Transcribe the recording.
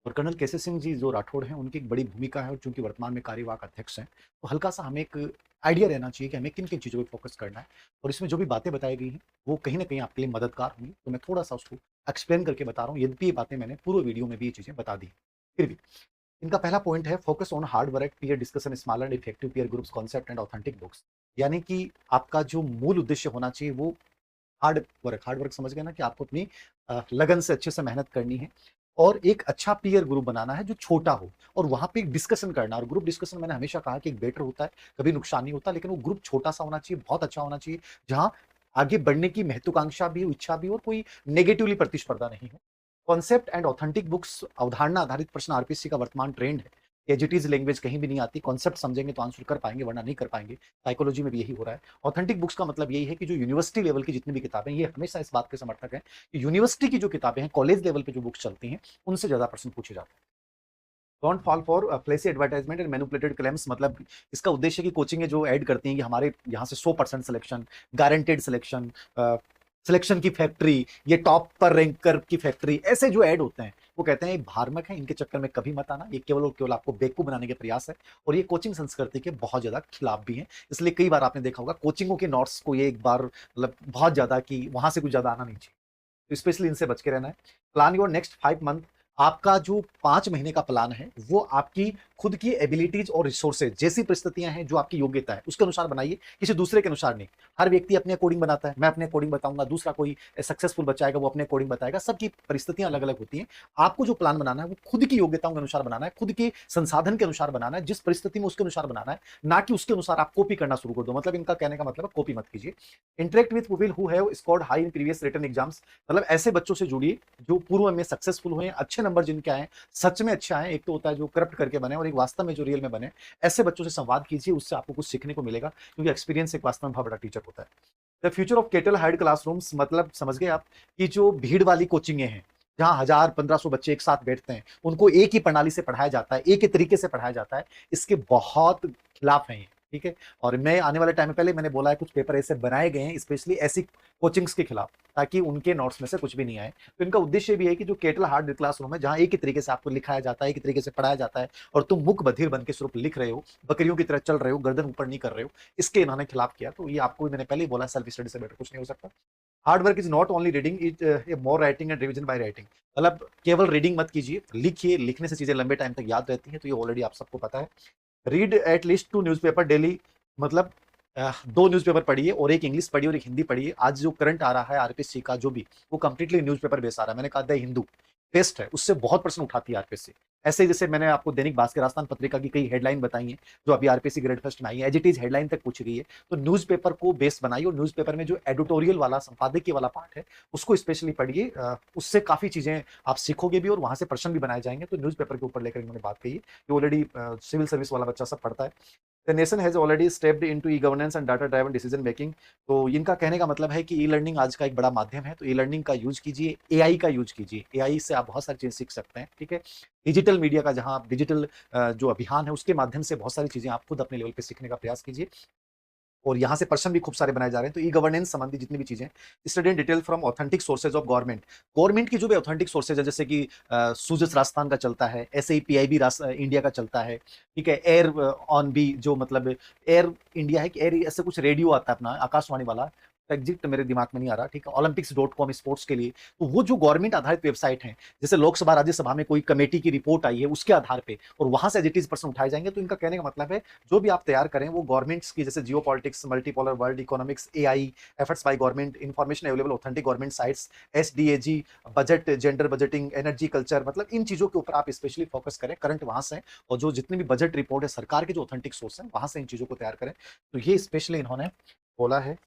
और कर्नल केसी सिंह जी जो राठौड़ हैं, उनकी एक बड़ी भूमिका है और चूँकि वर्तमान में कार्यवाहक अध्यक्ष हैं, तो हल्का-सा हमें एक आइडिया रहना चाहिए कि हमें किन-किन चीज़ों पे फ़ोकस करना है और इसमें जो भी बातें बताई गई हैं, वो कहीं न कहीं आपके लिए मददगार होंगी। तो मैं थोड़ा-सा उसको एक्सप्लेन करके बता रहा हूँ, यद्यपि ये बातें मैंने पूर्व वीडियो में भी ये चीज़ें बता दी। फिर भी इनका पहला पॉइंट है focus on hard work, peer discussion, small and effective peer groups, concept and authentic books. यानी कि आपका जो मूल उद्देश्य होना चाहिए वो हार्ड वर्क समझ गए ना कि आपको अपनी लगन से अच्छे से मेहनत करनी है और एक अच्छा पीयर ग्रुप बनाना है जो छोटा हो और वहाँ पे एक डिस्कशन करना। और ग्रुप डिस्कशन मैंने हमेशा कहा कि एक बेटर होता है, कभी नुकसान नहीं होता, लेकिन वो ग्रुप छोटा-सा होना चाहिए, बहुत अच्छा होना चाहिए, जहाँ आगे बढ़ने की महत्वाकांक्षा भी हो, इच्छा भी हो और कोई नेगेटिवली प्रतिस्पर्धा नहीं हो। कॉन्सेप्ट एंड ऑथेंटिक बुक्स, अवधारणा आधारित प्रश्न आरपीएससी का वर्तमान ट्रेंड है। एज इट इज़ लैंग्वेज कहीं भी नहीं आती, कॉन्सेप्ट समझेंगे तो आंसर कर पाएँगे वरना नहीं कर पाएँगे। साइकोलॉजी में भी यही हो रहा है। ऑथेंटिक बुक्स का मतलब यही है कि जो यूनिवर्सिटी लेवल की जितनी भी किताबें हैं, ये हमेशा इस बात के समर्थक हैं कि यूनिवर्सिटी की जो किताबें हैं, कॉलेज लेवल पे जो बुक्स चलती हैं, उनसे ज़्यादा प्रश्न पूछे जाते हैं। Don't fall for fleshy advertisement and manipulated claims. मतलब इसका उद्देश्य कि कोचिंगें जो ऐड करती हैं कि हमारे यहाँ से 100% सिलेक्शन, गारंटेड सिलेक्शन, सिलेक्शन की फैक्ट्री, ये टॉप पर रैंकर की फैक्ट्री, ऐसे जो ऐड होते हैं, वो कहते हैं ये भ्रामक है, इनके चक्कर में कभी मत आना, ये केवल और केवल आपको बेवकूफ बनाने के प्रयास है और ये कोचिंग संस्कृति के बहुत ज़्यादा खिलाफ भी हैं। इसलिए कई बार आपने देखा होगा कोचिंगों के नोट्स को ये एक बार मतलब बहुत ज़्यादा कि वहाँ से कुछ ज़्यादा आना नहीं चाहिए। तो स्पेशली इनसे बच के रहना है। Plan your next 5 month. आपका जो 5 महीने का प्लान है, वो आपकी खुद की एबिलिटीज़ और रिसोर्सेज़ जैसी परिस्थितियाँ हैं, जो आपकी योग्यता है, उसके अनुसार बनाइए, किसी दूसरे के अनुसार नहीं। हर व्यक्ति अपने अकॉर्डिंग बनाता है, मैं अपने अकॉर्डिंग बताऊँगा, दूसरा कोई सक्सेसफुल बच्चा आएगा, वो अपने अकॉर्डिंग बताएगा, सबकी परिस्थितियाँ अलग-अलग होती हैं। आपको जो प्लान बनाना है, वो खुद की योग्यताओं के अनुसार बनाना है, खुद के संसाधन के अनुसार बनाना है, जिस परिस्थिति में उसके अनुसार बनाना है, ना कि उसके अनुसार आप कॉपी करना शुरू कर दो। मतलब इनका कहने का मतलब है कॉपी मत कीजिए। Interact with people who have scored high in previous written exams. मतलब ऐसे बच्चों से जुड़िए जो पूर्व में सक्सेसफुल हुए हैं, अच्छे नंबर जिनके आए हैं, सच में अच्छे आए हैं। एक तो होता है जो करप्ट करके बने और एक वास्तव में जो रियल में बने। ऐसे बच्चों से संवाद कीजिए, उससे आपको कुछ सीखने को मिलेगा क्योंकि एक्सपीरियंस एक वास्तव में बहुत बड़ा टीचर होता है। The future of kettle hide classrooms, मतलब समझ गए आप कि जो भीड़ वाली कोचिंगें हैं, जहाँ 1000-1500 बच्चे एक साथ बैठते हैं, उनको एक ही प्रणाली से पढ़ाया जाता है, एक ही तरीके से पढ़ाया जाता है, इसके बहुत खिलाफ हैं ये, ठीक है? और मैं आने वाले टाइम में, पहले मैंने बोला है कुछ पेपर ऐसे बनाए गए हैं स्पेशली ऐसी कोचिंग्स के खिलाफ, ताकि उनके नोट्स में से कुछ भी नहीं आए। तो इनका उद्देश्य भी है कि जो केटल हार्ड क्लासरूम है, जहाँ एक ही तरीके से आपको लिखाया जाता है, एक ही तरीके से पढ़ाया जाता है और तुम मूक बधिर बन के सिर्फ लिख रहे हो, बकरियों की तरह चल रहे हो, गर्दन ऊपर नहीं कर रहे हो, इसके इन्होंने खिलाफ किया। तो ये आपको मैंने पहले ही बोला, सेल्फ स्टडी से बेटर कुछ नहीं हो सकता। Hard work is not only reading, it more writing and revision by writing. मतलब केवल रीडिंग मत कीजिए, लिखिए, लिखने से चीजें लंबे टाइम तक याद रहती हैं, तो ये ऑलरेडी आप सबको पता है। Read at least 2 newspaper daily. मतलब 2 न्यूज़पेपर पढ़िए और एक इंग्लिश पढ़िए और एक हिंदी पढ़िए। आज जो करंट आ रहा है आरपीएससी का जो भी, वो कंप्लीटली न्यूज़पेपर बेस आ रहा है। मैंने कहा द हिंदू बेस्ट है, उससे बहुत प्रश्न उठाती है आरपीएससी। ऐसे ही जैसे मैंने आपको दैनिक भास्कर, राजस्थान पत्रिका की कई हेडलाइन बताई हैं, जो अभी आरपीएससी ग्रेड फर्स्ट में आई है, एज इट इज हेडलाइन तक पूछी गई है। तो न्यूज़पेपर को बेस बनाइए और न्यूज़पेपर में जो एडिटोरियल वाला, संपादकीय वाला पार्ट है, उसको स्पेशली पढ़िए। उससे काफ़ी चीज़ें आप सीखोगे भी और वहाँ से प्रश्न भी बनाए जाएँगे। तो न्यूज़पेपर के ऊपर लेकर इन्होंने बात कही है। ये ऑलरेडी सिविल सर्विस वाला बच्चा सब पढ़ता है। The nation has already stepped into e governance and data driven decision making. तो इनका कहने का मतलब है कि ई लर्निंग आज का एक बड़ा माध्यम है, तो ई लर्निंग का यूज कीजिए, एआई का यूज कीजिए। एआई से आप बहुत सारी चीजें सीख सकते हैं, ठीक है? डिजिटल मीडिया का, जहां आप डिजिटल जो अभियान है, उसके माध्यम से बहुत सारी चीजें आप खुद अपने लेवल पे सीखने का प्रयास कीजिए। और यहाँ से प्रश्न भी खूब सारे बनाए जा रहे हैं। तो ई गवर्नेंस संबंधी जितनी भी चीजें, study in detail from authentic sources of government. Government की जो भी ऑथेंटिक सोर्सेज है, जैसे कि सूजस राजस्थान का चलता है, ऐसे ही पीआईबी इंडिया का चलता है, ठीक है? एयर ऑन बी, जो मतलब एयर इंडिया है कि एयर, ऐसे कुछ रेडियो आता है अपना आकाशवाणी वाला, एग्जिट मेरे दिमाग में नहीं आ रहा, ठीक है? ओलंपिक्स.com स्पोर्ट्स के लिए। तो वो जो गवर्नमेंट आधारित वेबसाइट है, जैसे लोकसभा राज्यसभा में कोई कमेटी की रिपोर्ट आई है, उसके आधार पे और वहां से एज इट इज प्रश्न उठाए जाएंगे। तो इनका कहने का मतलब है जो भी आप तैयार करें वो गवर्नमेंट्स की, जैसे geopolitics, multipolar world economics, AI, efforts by government, information available authentic government sites, SDAG, budget, gender budgeting, energy culture, मतलब इन चीजों के ऊपर आप स्पेशली फोकस करें, करंट वहां से। और जो जितनी भी बजट रिपोर्ट है सरकार के, जो ऑथेंटिक सोर्स है, वहां से इन चीजों को तैयार करें। तो ये स्पेशली इन्होंने बोला है।